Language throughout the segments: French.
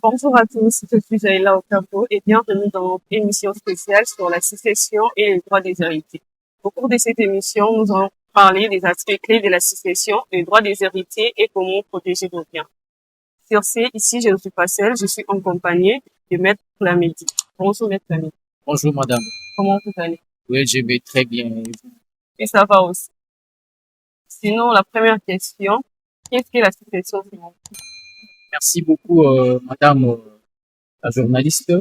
Bonjour à tous, je suis Jaïla Ocampo et bienvenue dans notre émission spéciale sur la succession et les droits des héritiers. Au cours de cette émission, nous allons parler des aspects clés de la succession, des droits des héritiers et comment protéger nos biens. Sur ce, ici, je ne suis pas seule, je suis accompagnée de Maître Flamedi. Bonjour Maître Flamedi. Bonjour madame. Comment vous allez? Oui, je vais très bien. Et ça va aussi. Sinon, la première question, qu'est-ce que la succession financière? Merci beaucoup madame la journaliste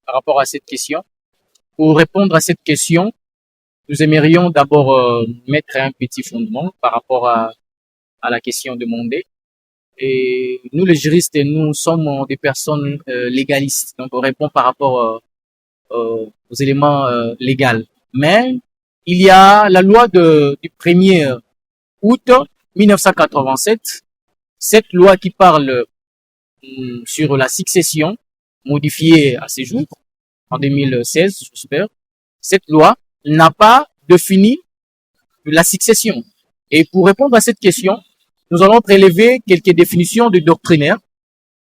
par rapport à cette question. Pour répondre à cette question, nous aimerions d'abord mettre un petit fondement par rapport à la question demandée. Et nous les juristes, nous sommes des personnes légalistes. Donc on répond par rapport aux éléments légaux. Mais il y a la loi du 1er août 1987, cette loi qui parle sur la succession, modifiée à ce jour, en 2016, j'espère. Cette loi n'a pas défini la succession. Et pour répondre à cette question, nous allons prélever quelques définitions de doctrinaires.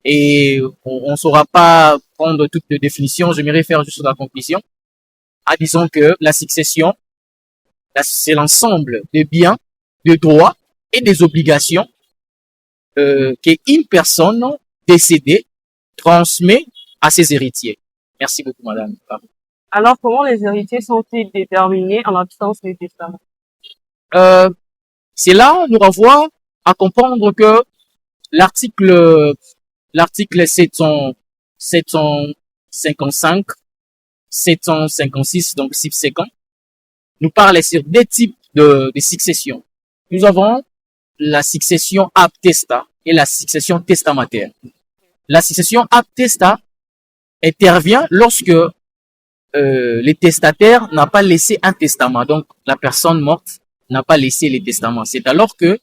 Et on ne saura pas prendre toutes les définitions, j'aimerais faire juste la conclusion. Disons que la succession, c'est l'ensemble des biens, des droits et des obligations qu'une personne décédée transmet à ses héritiers. Merci beaucoup, madame. Alors, comment les héritiers sont-ils déterminés en l'absence de testament? Cela nous renvoie à comprendre que l'article 755, 756, donc subséquent, nous parle sur deux types de succession. Nous avons la succession aptesta et la succession testamentaire. La succession aptesta intervient lorsque le testataire n'a pas laissé un testament. Donc, la personne morte n'a pas laissé les testaments. C'est alors que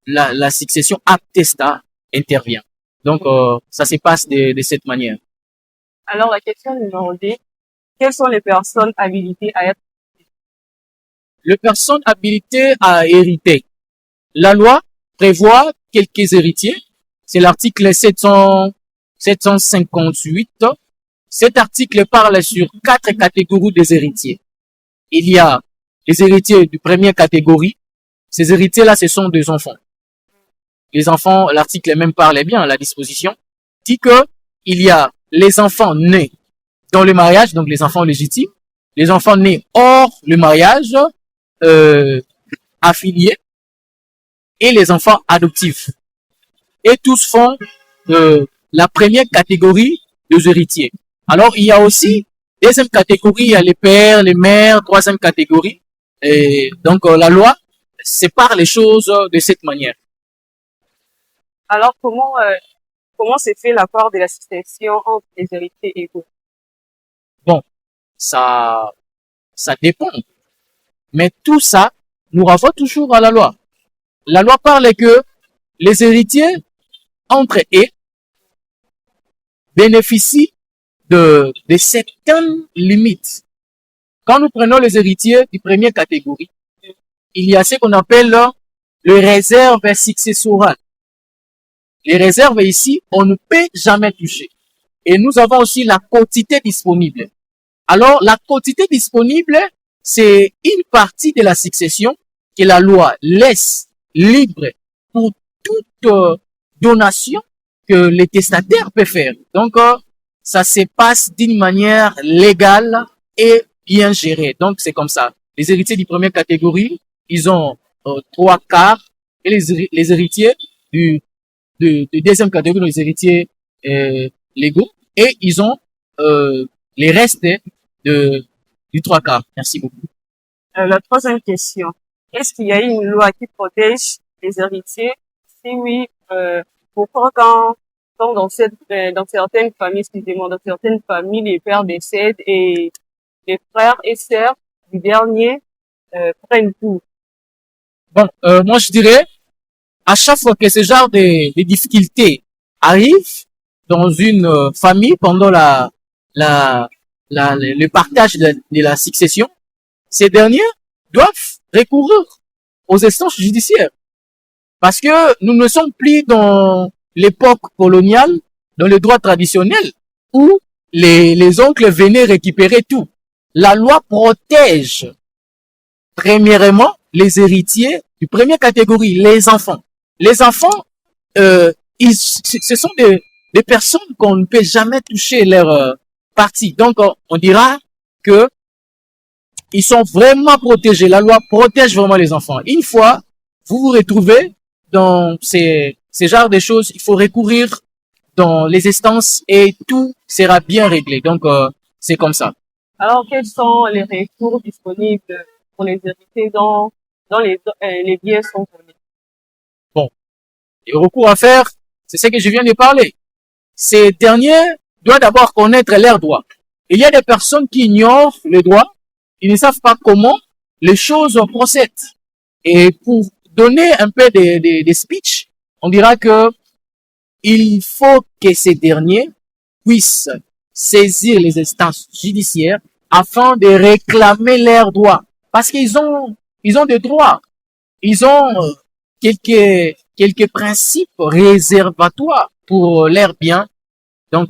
la succession aptesta intervient. Donc, ça se passe de cette manière. Alors, la question numéro 2, quelles sont les personnes habilitées à être? Les personnes habilitées à hériter. La loi prévoit quelques héritiers. C'est l'article 758. Cet article parle sur 4 catégories des héritiers. Il y a les héritiers de première catégorie. Ces héritiers-là, ce sont des enfants. Les enfants, l'article même parle bien, la disposition dit que il y a les enfants nés dans le mariage, donc les enfants légitimes, les enfants nés hors le mariage, affiliés, et les enfants adoptifs. Et tous font la première catégorie des héritiers. Alors, il y a aussi deuxième catégorie, il y a les pères, les mères, troisième catégorie. Et donc, la loi sépare les choses de cette manière. Alors, comment se fait l'accord de la succession entre les héritiers égaux? Bon, ça dépend. Mais tout ça nous renvoie toujours à la loi. La loi parle que les héritiers entre eux bénéficient de certaines limites. Quand nous prenons les héritiers de première catégorie, il y a ce qu'on appelle les réserves successorales. Les réserves ici, on ne peut jamais toucher. Et nous avons aussi la quotité disponible. Alors, la quotité disponible, c'est une partie de la succession que la loi laisse libre pour toute donation que les testataires peuvent faire. Donc, ça se passe d'une manière légale et bien gérée. Donc, c'est comme ça. Les héritiers de première catégorie, ils ont 3/4 et les héritiers de deuxième catégorie, les héritiers légaux, et ils ont les restes du 3/4. Merci beaucoup. La troisième question. Est-ce qu'il y a une loi qui protège les héritiers? Si oui, pourquoi quand dans certaines familles, excusez-moi, dans certaines familles, les pères décèdent et les frères et sœurs du dernier prennent tout? Bon, moi je dirais, à chaque fois que ce genre de difficultés arrivent dans une famille pendant le partage de la succession, ces derniers doivent recourir aux instances judiciaires. Parce que nous ne sommes plus dans l'époque coloniale dans le droit traditionnel où les oncles venaient récupérer tout. La loi protège premièrement les héritiers du première catégorie, les enfants. Les enfants, ce sont des personnes qu'on ne peut jamais toucher leur partie. Donc, on dira que ils sont vraiment protégés. La loi protège vraiment les enfants. Une fois, vous vous retrouvez dans ces genres de choses, il faut recourir dans les instances et tout sera bien réglé. Donc, c'est comme ça. Alors, quels sont les recours disponibles pour les héritiers dont les biens sont volés? Bon, les recours à faire, c'est ce que je viens de parler. Ces derniers doivent d'abord connaître leurs droits. Il y a des personnes qui ignorent les droits, ils ne savent pas comment les choses procèdent. Et pour donner un peu de speech, on dira que il faut que ces derniers puissent saisir les instances judiciaires afin de réclamer leurs droits. Parce qu'ils ont des droits. Ils ont quelques principes réservatoires pour leurs biens. Donc,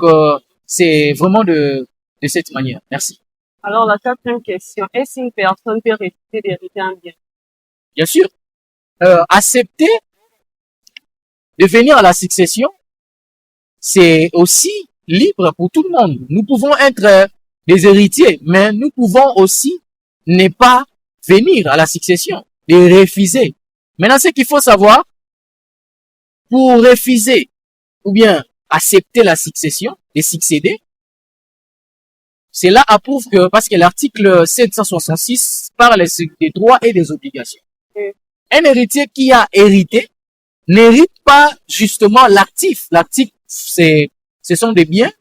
c'est vraiment de cette manière. Merci. Alors, la quatrième question, est-ce qu'une personne peut refuser d'hériter un bien? Bien sûr, accepter de venir à la succession, c'est aussi libre pour tout le monde. Nous pouvons être des héritiers, mais nous pouvons aussi ne pas venir à la succession, et refuser. Maintenant, ce qu'il faut savoir, pour refuser ou bien accepter la succession, et succéder, cela approuve que, parce que l'article 766 parle des droits et des obligations. Un héritier qui a hérité n'hérite pas justement l'actif. L'actif, ce sont des biens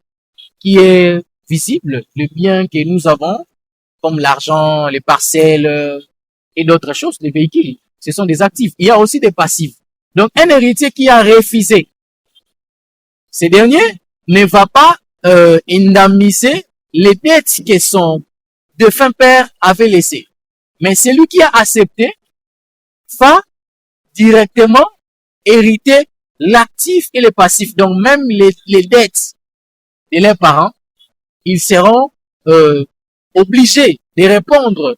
qui est visible, les biens que nous avons, comme l'argent, les parcelles et d'autres choses, les véhicules. Ce sont des actifs. Il y a aussi des passifs. Donc, un héritier qui a refusé, ces derniers ne va pas indemniser les dettes que son défunt père avait laissées. Mais celui qui a accepté va directement hériter l'actif et le passif. Donc, même les dettes de leurs parents, ils seront obligés de répondre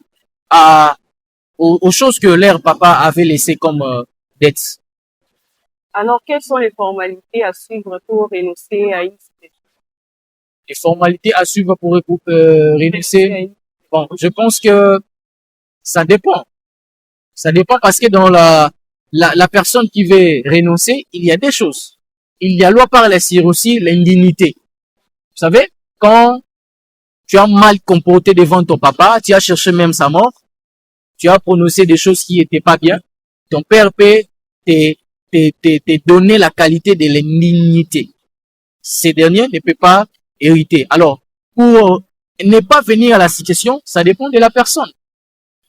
aux choses que leur papa avait laissées comme dettes. Alors, quelles sont les formalités à suivre pour renoncer à une succession? Les formalités à suivre pour renoncer, bon, je pense que ça dépend. Ça dépend parce que dans la personne qui veut renoncer, il y a des choses. Il y a loi par la sur aussi l'indignité. Vous savez, quand tu as mal comporté devant ton papa, tu as cherché même sa mort, tu as prononcé des choses qui étaient pas bien, ton père peut te donner la qualité de l'indignité. Ces derniers ne peuvent pas hériter. Alors, pour ne pas venir à la succession, ça dépend de la personne.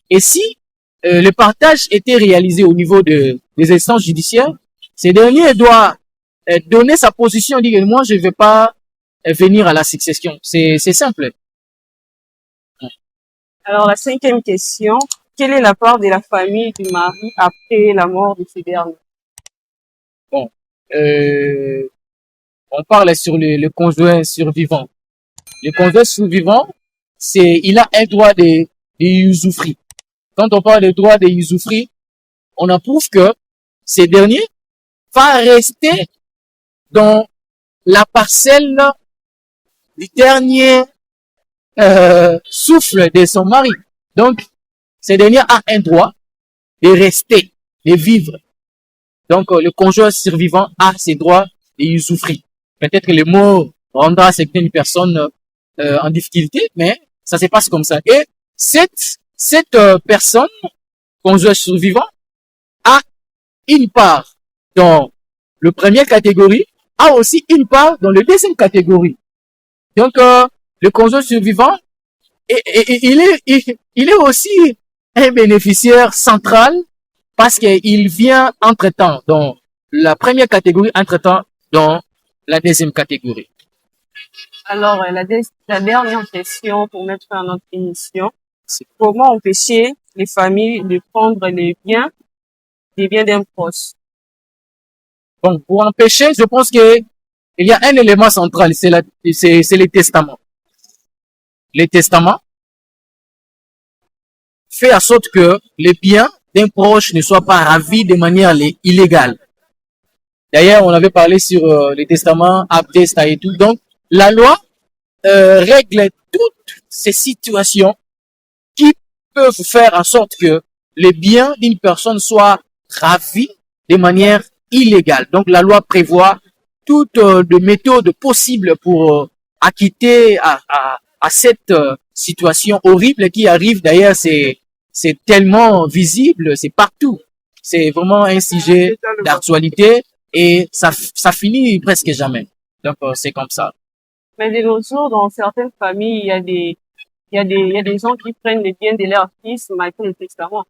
Et si le partage était réalisé au niveau des instances judiciaires, ces derniers doivent donner sa position, dire moi je ne vais pas venir à la succession. C'est simple. Alors, la cinquième question, quelle est la part de la famille du mari après la mort de ce dernier? Bon, on parle sur le conjoint survivant. Le conjoint survivant, il a un droit de usufruit. Quand on parle de droit de usufruit, on approuve que ces derniers va rester dans la parcelle du dernier souffle de son mari. Donc, ce dernier a un droit de rester, de vivre. Donc, le conjoint survivant a ses droits de usufruit. Peut-être que le mot rendra certaines personnes en difficulté, mais ça se passe comme ça. Et cette personne, conjoint survivant, a une part dans le première catégorie, a aussi une part dans le deuxième catégorie. Donc, le conjoint survivant, il est aussi un bénéficiaire central parce qu'il vient entre-temps dans la première catégorie, entre-temps dans la deuxième catégorie. Alors, la dernière question pour mettre fin à notre émission, c'est comment empêcher les familles de prendre les biens d'un proche? Bon, pour empêcher, je pense que il y a un élément central, c'est les testaments. Les testaments fait en sorte que les biens d'un proche ne soient pas ravis de manière illégale. D'ailleurs, on avait parlé sur les testaments, abdesta et tout. Donc, la loi règle toutes ces situations qui peuvent faire en sorte que les biens d'une personne soient ravis de manière illégale. Donc, la loi prévoit toutes les méthodes possibles pour acquitter à cette situation horrible qui arrive. D'ailleurs, c'est tellement visible, c'est partout. C'est vraiment un sujet d'actualité et ça finit presque jamais. Donc, c'est comme ça. Mais de nos jours, dans certaines familles, il y a des gens qui prennent les biens de leur fils malgré le testament.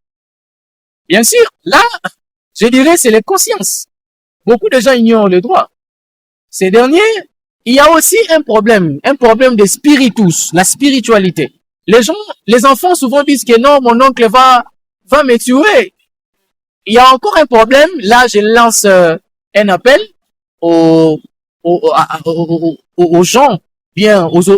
Bien sûr, là, je dirais, c'est les consciences. Beaucoup de gens ignorent le droit. Ces derniers, il y a aussi un problème de spiritus, la spiritualité. Les enfants souvent disent que non, mon oncle va me tuer. Il y a encore un problème. Là, je lance un appel aux gens, bien aux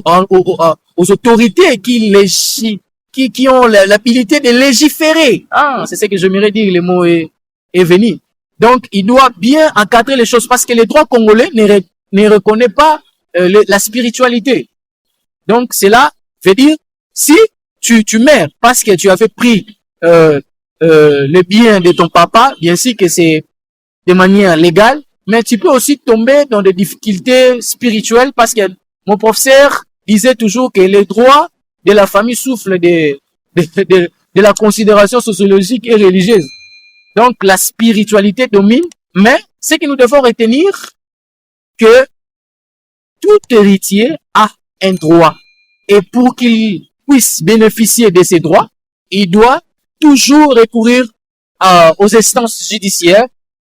autorités qui ont l'habilité de légiférer. Ah, c'est ce que j'aimerais dire, le mot est venu. Donc, il doit bien encadrer les choses parce que le droit congolais ne reconnaît pas la spiritualité. Donc, cela veut dire, si tu meurs parce que tu avais pris le bien de ton papa, bien sûr que c'est de manière légale, mais tu peux aussi tomber dans des difficultés spirituelles parce que mon professeur disait toujours que les droits de la famille souffrent de la considération sociologique et religieuse. Donc, la spiritualité domine, mais ce que nous devons retenir, que tout héritier a un droit. Et pour qu'il puisse bénéficier de ces droits, il doit toujours recourir aux instances judiciaires.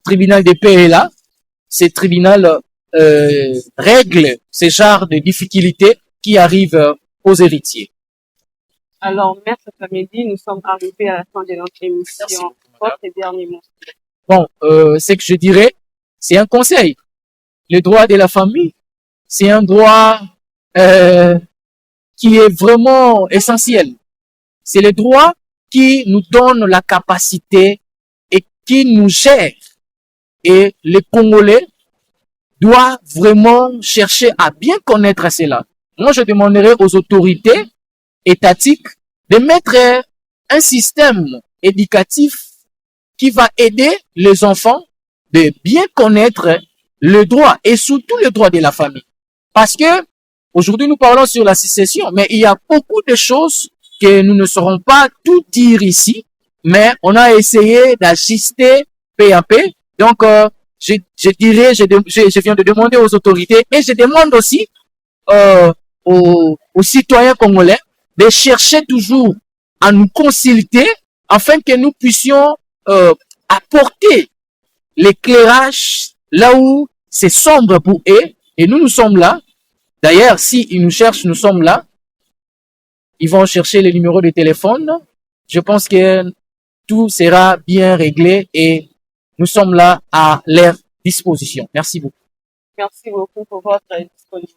Tribunal de paix est là. Ces tribunaux règlent ces genres de difficultés qui arrivent aux héritiers. Alors, Maître Kamedi, nous sommes arrivés à la fin de notre émission. Votre dernier mot. Bon, ce que je dirais, c'est un conseil. Le droit de la famille, c'est un droit qui est vraiment essentiel. C'est le droit qui nous donne la capacité et qui nous gère. Et les Congolais doivent vraiment chercher à bien connaître cela. Moi, je demanderais aux autorités étatiques de mettre un système éducatif qui va aider les enfants de bien connaître le droit et surtout le droit de la famille. Parce que aujourd'hui, nous parlons sur la succession, mais il y a beaucoup de choses que nous ne saurons pas tout dire ici, mais on a essayé d'ajuster peu à peu. Donc, je dirais, je viens de demander aux autorités et je demande aussi aux citoyens congolais de chercher toujours à nous consulter afin que nous puissions apporter l'éclairage là où c'est sombre pour eux et nous sommes là. D'ailleurs, s'ils nous cherchent, nous sommes là. Ils vont chercher les numéros de téléphone. Je pense que tout sera bien réglé et nous sommes là à leur disposition. Merci beaucoup. Merci beaucoup pour votre disponibilité.